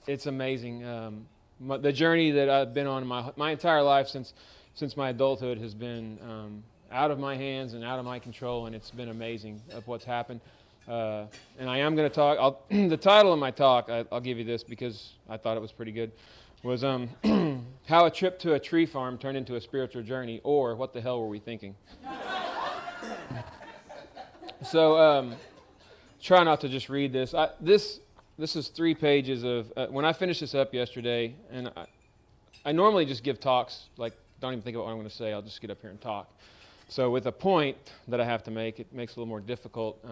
it's amazing. The journey that I've been on in my entire life since my adulthood has been out of my hands and out of my control, and it's been amazing of what's happened. And I am going to talk. The title of my talk, I'll give you this because I thought it was pretty good, was how a trip to a tree farm turned into a spiritual journey, or what the hell were we thinking? So try not to just read this. This is 3 pages of, when I finished this up yesterday, and I normally just give talks, like don't even think about what I'm going to say, I'll just get up here and talk. So with a point that I have to make, it makes it a little more difficult.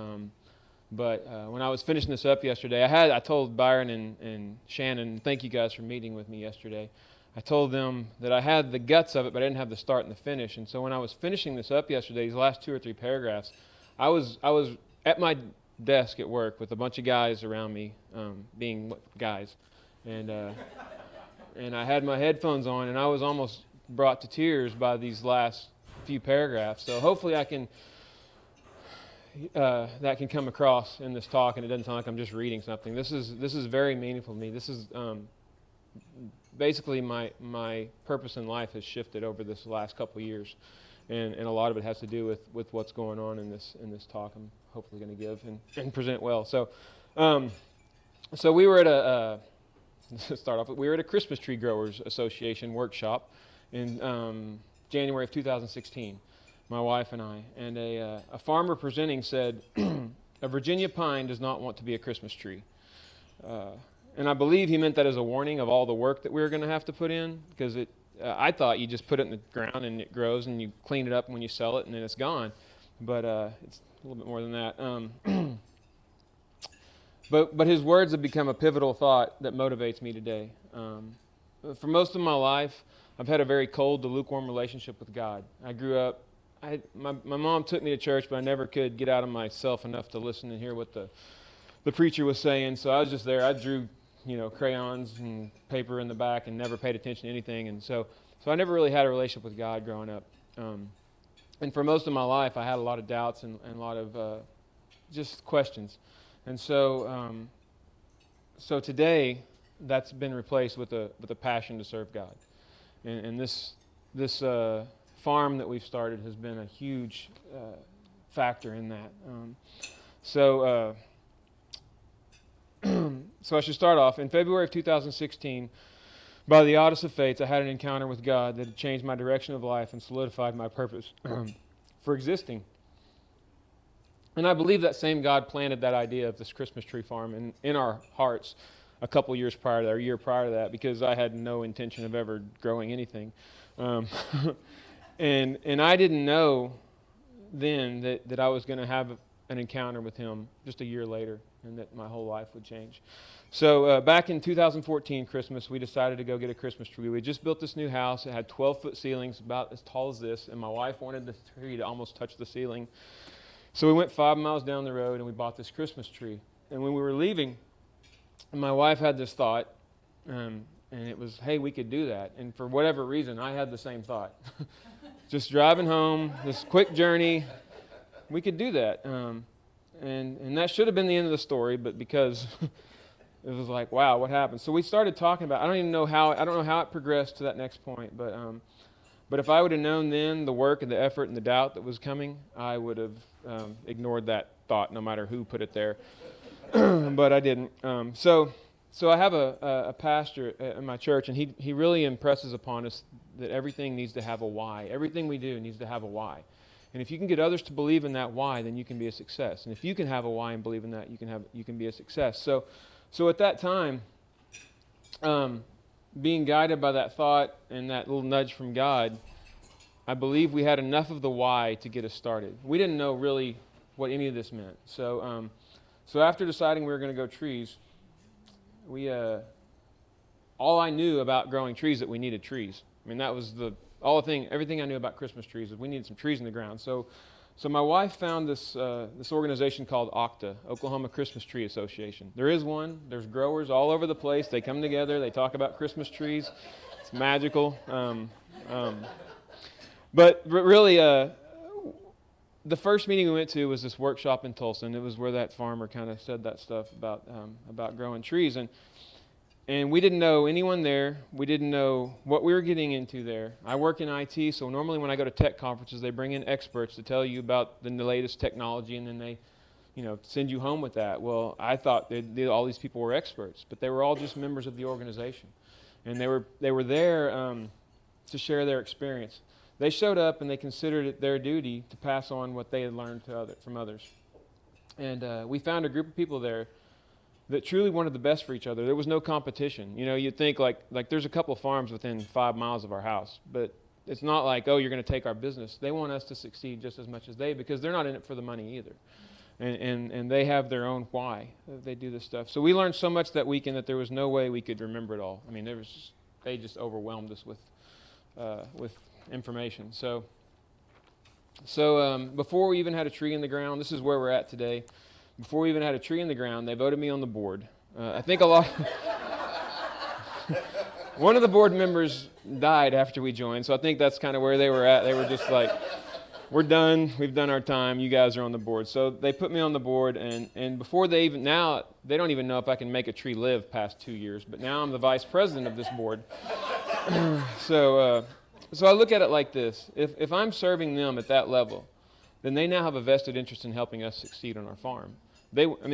But when I was finishing this up yesterday, I told Byron and Shannon, thank you guys for meeting with me yesterday. I told them that I had the guts of it, but I didn't have the start and the finish. And so when I was finishing this up yesterday, these last 2 or 3 paragraphs, I was at my desk at work with a bunch of guys around me, being guys, and I had my headphones on, and I was almost brought to tears by these last few paragraphs. So hopefully I can that can come across in this talk, and it doesn't sound like I'm just reading something. This is very meaningful to me. This is basically my purpose in life has shifted over this last couple of years, and a lot of it has to do with what's going on in this talk. I'm hopefully going to give and present well. So we were at we were at a Christmas Tree Growers Association workshop in January of 2016. My wife and I, and a farmer presenting said, "A Virginia pine does not want to be a Christmas tree." And I believe he meant that as a warning of all the work that we were going to have to put in, because I thought you just put it in the ground and it grows and you clean it up when you sell it and then it's gone. But it's a little bit more than that. But his words have become a pivotal thought that motivates me today. For most of my life, I've had a very cold to lukewarm relationship with God. I grew up, my mom took me to church, but I never could get out of myself enough to listen and hear what the preacher was saying. So I was just there. I drew, crayons and paper in the back and never paid attention to anything. And so I never really had a relationship with God growing up. And for most of my life, I had a lot of doubts and a lot of just questions. And so today, that's been replaced with a passion to serve God. And this farm that we've started has been a huge factor in that. So I should start off. In February of 2016, by the oddest of fates, I had an encounter with God that had changed my direction of life and solidified my purpose for existing. And I believe that same God planted that idea of this Christmas tree farm in our hearts a couple years prior to that, or a year prior to that, because I had no intention of ever growing anything. And I didn't know then that I was going to have an encounter with him just a year later, and that my whole life would change. So back in 2014 Christmas, we decided to go get a Christmas tree. We had just built this new house. It had 12-foot ceilings, about as tall as this, and my wife wanted the tree to almost touch the ceiling. So we went 5 miles down the road, and we bought this Christmas tree. And when we were leaving, my wife had this thought, and it was, hey, we could do that. And for whatever reason, I had the same thought. Just driving home, this quick journey, we could do that. And that should have been the end of the story, but because it was like, wow, what happened? So we started talking about, I don't know how it progressed to that next point, but if I would have known then the work and the effort and the doubt that was coming, I would have ignored that thought no matter who put it there. But I didn't. So I have a pastor in my church, and he really impresses upon us that everything needs to have a why. Everything we do needs to have a why. And if you can get others to believe in that why, then you can be a success. And if you can have a why and believe in that, you can be a success. So at that time, being guided by that thought and that little nudge from God, I believe we had enough of the why to get us started. We didn't know really what any of this meant. So after deciding we were going to go trees, all I knew about growing trees that we needed trees. I mean, that was everything I knew about Christmas trees was we needed some trees in the ground. So my wife found this organization called OCTA, Oklahoma Christmas Tree Association. There is one. There's growers all over the place. They come together. They talk about Christmas trees. It's magical. But really, the first meeting we went to was this workshop in Tulsa, and it was where that farmer kind of said that stuff about growing trees. And we didn't know anyone there. We didn't know what we were getting into there. I work in IT, so normally when I go to tech conferences, they bring in experts to tell you about the latest technology, and then they, send you home with that. Well, I thought all these people were experts, but they were all just members of the organization, and they were there to share their experience. They showed up and they considered it their duty to pass on what they had learned from others. And we found a group of people there that truly wanted the best for each other. There was no competition. You'd think like there's a couple of farms within 5 miles of our house, but it's not like, oh, you're going to take our business. They want us to succeed just as much as because they're not in it for the money either. And they have their own why they do this stuff. So we learned so much that weekend that there was no way we could remember it all. I mean, they just overwhelmed us with information. So before we even had a tree in the ground, this is where we're at today. Before we even had a tree in the ground, they voted me on the board. I think a lot. One of the board members died after we joined, so I think that's kind of where they were at. They were just like, we're done. We've done our time. You guys are on the board. So they put me on the board, and before they don't even know if I can make a tree live past 2 years, but now I'm the vice president of this board. So I look at it like this. If I'm serving them at that level, then they now have a vested interest in helping us succeed on our farm.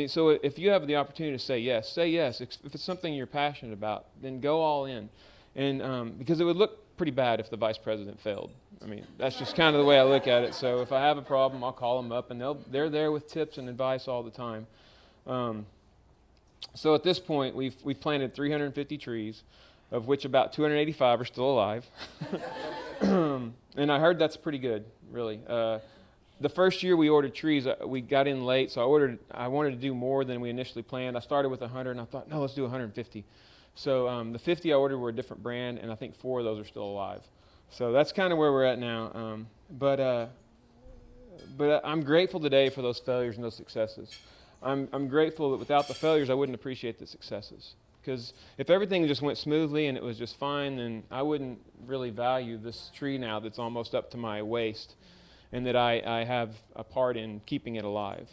So if you have the opportunity to say yes, say yes. If it's something you're passionate about, then go all in. And because it would look pretty bad if the vice president failed. I mean, that's just kind of the way I look at it. So if I have a problem, I'll call them up, and they're there with tips and advice all the time. So at this point, we've planted 350 trees, of which about 285 are still alive. And I heard that's pretty good, really. The first year we ordered trees, we got in late, so I wanted to do more than we initially planned. I started with 100, and I thought, no, let's do 150. So the 50 I ordered were a different brand, and I think 4 of those are still alive. So that's kind of where we're at now. But I'm grateful today for those failures and those successes. I'm grateful that without the failures, I wouldn't appreciate the successes. Because if everything just went smoothly and it was just fine, then I wouldn't really value this tree now that's almost up to my waist, and that I have a part in keeping it alive.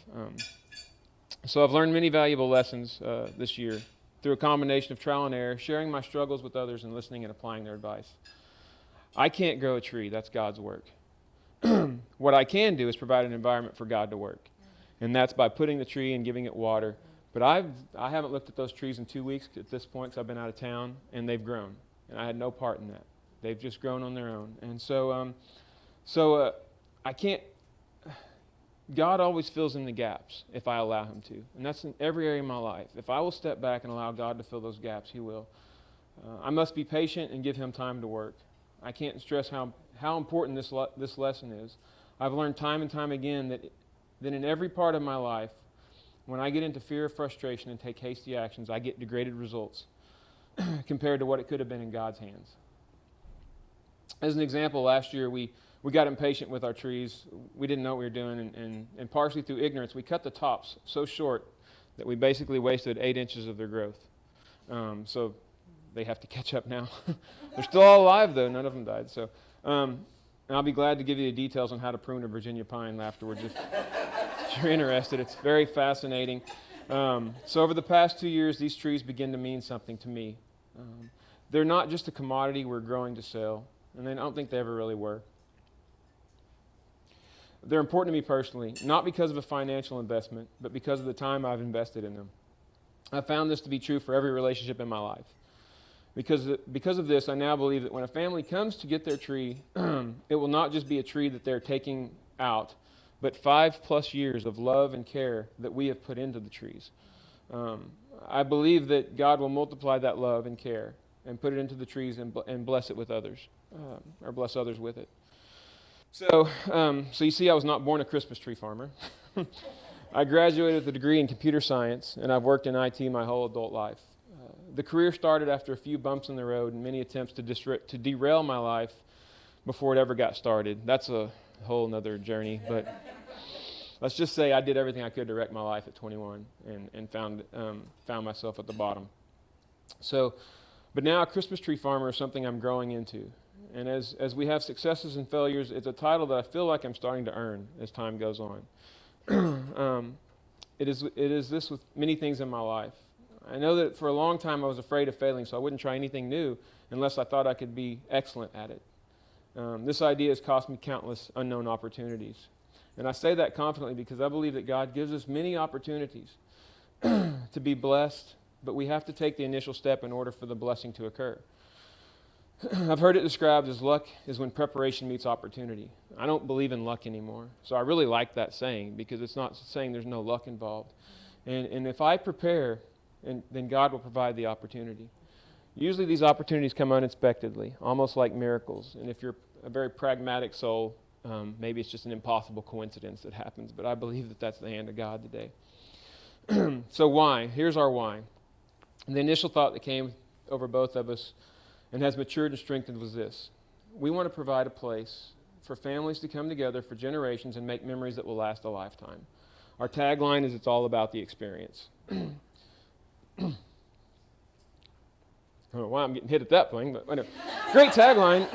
So I've learned many valuable lessons this year through a combination of trial and error, sharing my struggles with others, and listening and applying their advice. I can't grow a tree. That's God's work. What I can do is provide an environment for God to work, and that's by putting the tree and giving it water. But I haven't looked at those trees in 2 weeks at this point because I've been out of town, and they've grown, and I had no part in that. They've just grown on their own. And so I can't, God always fills in the gaps if I allow him to. And that's in every area of my life. If I will step back and allow God to fill those gaps, he will. I must be patient and give him time to work. I can't stress how important this lesson is. I've learned time and time again that in every part of my life, when I get into fear or frustration and take hasty actions, I get degraded results compared to what it could have been in God's hands. As an example, last year we got impatient with our trees. We didn't know what we were doing, and partially through ignorance, we cut the tops so short that we basically wasted 8 inches of their growth. So they have to catch up now. They're still all alive, though. None of them died. So, and I'll be glad to give you the details on how to prune a Virginia pine afterwards if you're interested. It's very fascinating. So over the past 2 years, these trees begin to mean something to me. They're not just a commodity we're growing to sell, and I don't think they ever really were. They're important to me personally, not because of a financial investment, but because of the time I've invested in them. I've found this to be true for every relationship in my life. Because of this, I now believe that when a family comes to get their tree, it will not just be a tree that they're taking out, but 5+ years of love and care that we have put into the trees. I believe that God will multiply that love and care and put it into the trees and bless it with others, or bless others with it. So you see, I was not born a Christmas tree farmer. I graduated with a degree in computer science, and I've worked in IT my whole adult life. The career started after a few bumps in the road and many attempts to derail my life before it ever got started. That's a whole other journey, but let's just say I did everything I could to wreck my life at 21 and found myself at the bottom. So, but now a Christmas tree farmer is something I'm growing into. And as we have successes and failures, it's a title that I feel like I'm starting to earn as time goes on. It is this with many things in my life. I know that for a long time I was afraid of failing, so I wouldn't try anything new unless I thought I could be excellent at it. This idea has cost me countless unknown opportunities. And I say that confidently because I believe that God gives us many opportunities to be blessed, but we have to take the initial step in order for the blessing to occur. I've heard it described as luck is when preparation meets opportunity. I don't believe in luck anymore. So I really like that saying because it's not saying there's no luck involved. And if I prepare, then God will provide the opportunity. Usually these opportunities come unexpectedly, almost like miracles. And if you're a very pragmatic soul, maybe it's just an impossible coincidence that happens. But I believe that that's the hand of God today. So why? Here's our why. And the initial thought that came over both of us and has matured and strengthened was this. We want to provide a place for families to come together for generations and make memories that will last a lifetime. Our tagline is it's all about the experience. I don't know why I'm getting hit at that thing, but whatever. Great tagline.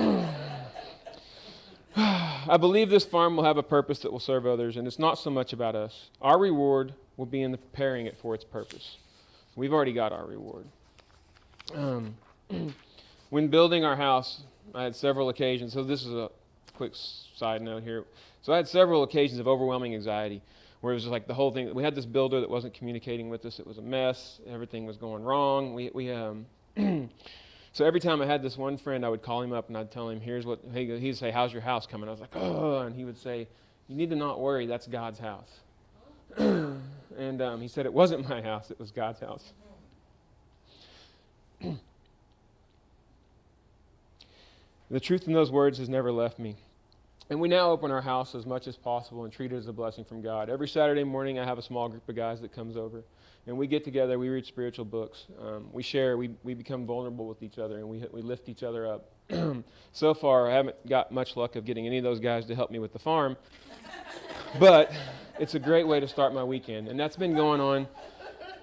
I believe this farm will have a purpose that will serve others, and it's not so much about us. Our reward will be in the preparing it for its purpose. We've already got our reward. When building our house, I had several occasions. So this is a quick side note here. So I had several occasions of overwhelming anxiety where it was just like the whole thing. We had this builder that wasn't communicating with us. It was a mess. Everything was going wrong. So every time I had this one friend, I would call him up and I'd tell him, here's what, he'd say, how's your house coming? I was like, oh, and he would say, you need to not worry, that's God's house. And he said, it wasn't my house, it was God's house. The truth in those words has never left me. And we now open our house as much as possible and treat it as a blessing from God. Every Saturday morning, I have a small group of guys that comes over. And we get together, we read spiritual books. We share, we become vulnerable with each other, and we lift each other up. So far, I haven't got much luck of getting any of those guys to help me with the farm. But it's a great way to start my weekend. And that's been going on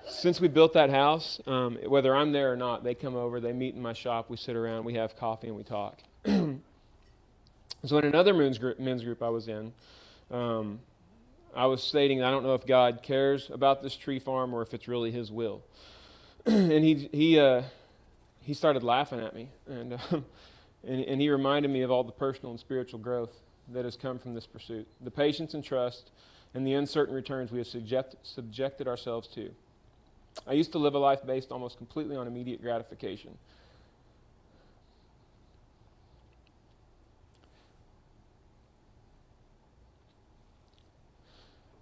since we built that house. Whether I'm there or not, they come over, they meet in my shop, we sit around, we have coffee, and we talk. So in another men's group I was in, I was stating I don't know if God cares about this tree farm or if it's really His will. And he started laughing at me, and he reminded me of all the personal and spiritual growth that has come from this pursuit, the patience and trust, and the uncertain returns we have subjected ourselves to. I used to live a life based almost completely on immediate gratification.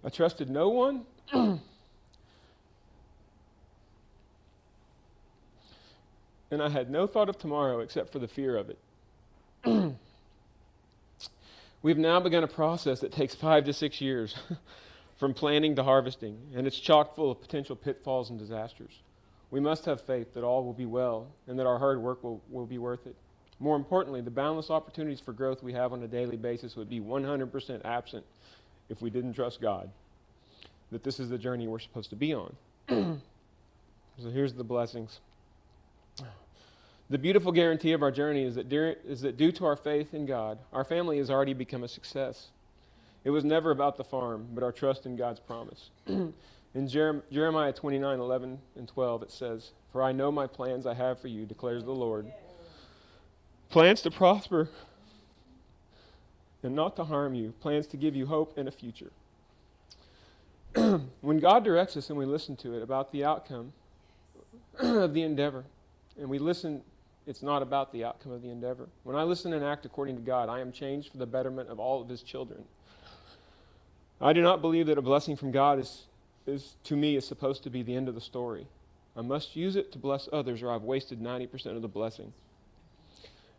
I trusted no one. And I had no thought of tomorrow except for the fear of it. We've now begun a process that takes 5 to 6 years from planning to harvesting, and it's chock full of potential pitfalls and disasters. We must have faith that all will be well and that our hard work will be worth it. More importantly, the boundless opportunities for growth we have on a daily basis would be 100% absent if we didn't trust God, that this is the journey we're supposed to be on. So here's the blessings. The beautiful guarantee of our journey is that due to our faith in God, our family has already become a success. It was never about the farm, but our trust in God's promise. In Jeremiah 29:11 and 12, it says, "For I know my plans I have for you, declares the Lord. Plans to prosper and not to harm you, plans to give you hope and a future." When God directs us and we listen to it about the outcome of the endeavor, and we listen, it's not about the outcome of the endeavor. When I listen and act according to God, I am changed for the betterment of all of His children. I do not believe that a blessing from God is to me is supposed to be the end of the story. I must use it to bless others, or I've wasted 90% of the blessing.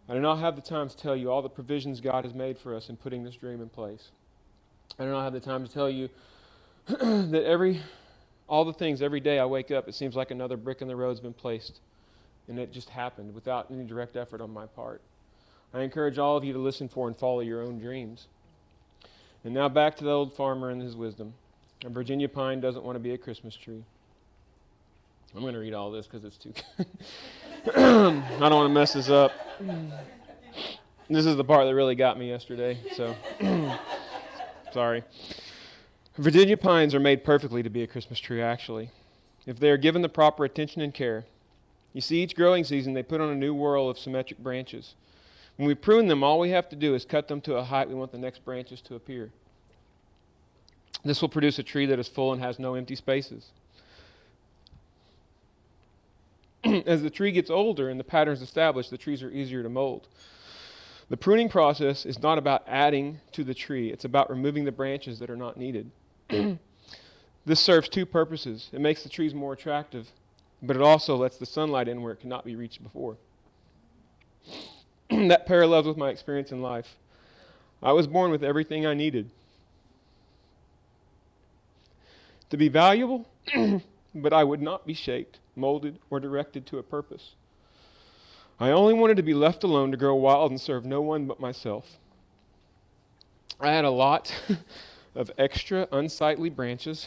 I do not have the time to tell you all the provisions God has made for us in putting this dream in place. I do not have the time to tell you that all the things every day I wake up, it seems like another brick in the road's been placed, and it just happened without any direct effort on my part. I encourage all of you to listen for and follow your own dreams. And now back to the old farmer and his wisdom. A Virginia pine doesn't want to be a Christmas tree. I'm going to read all this because it's too good. I don't want to mess this up. This is the part that really got me yesterday, so sorry. Virginia pines are made perfectly to be a Christmas tree, actually. if they are given the proper attention and care. You see, each growing season they put on a new whorl of symmetric branches. When we prune them, all we have to do is cut them to a height we want the next branches to appear. This will produce a tree that is full and has no empty spaces. As the tree gets older and the pattern is established, the trees are easier to mold. The pruning process is not about adding to the tree. It's about removing the branches that are not needed. This serves two purposes. It makes the trees more attractive, but it also lets the sunlight in where it cannot be reached before. That parallels with my experience in life. I was born with everything I needed to be valuable, but I would not be shaped, molded, or directed to a purpose. I only wanted to be left alone to grow wild and serve no one but myself. I had a lot of extra unsightly branches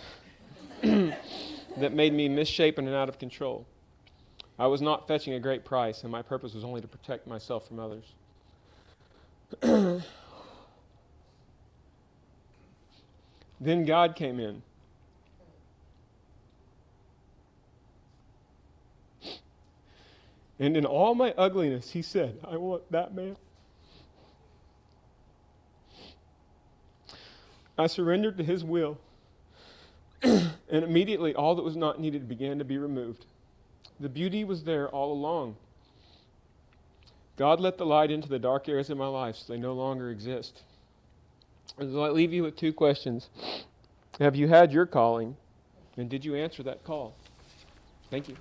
that made me misshapen and out of control. I was not fetching a great price, and my purpose was only to protect myself from others. Then God came in. And in all my ugliness, he said, I want that man. I surrendered to his will, and immediately all that was not needed began to be removed. The beauty was there all along. God let the light into the dark areas of my life so they no longer exist. And so I leave you with two questions. Have you had your calling, and did you answer that call? Thank you.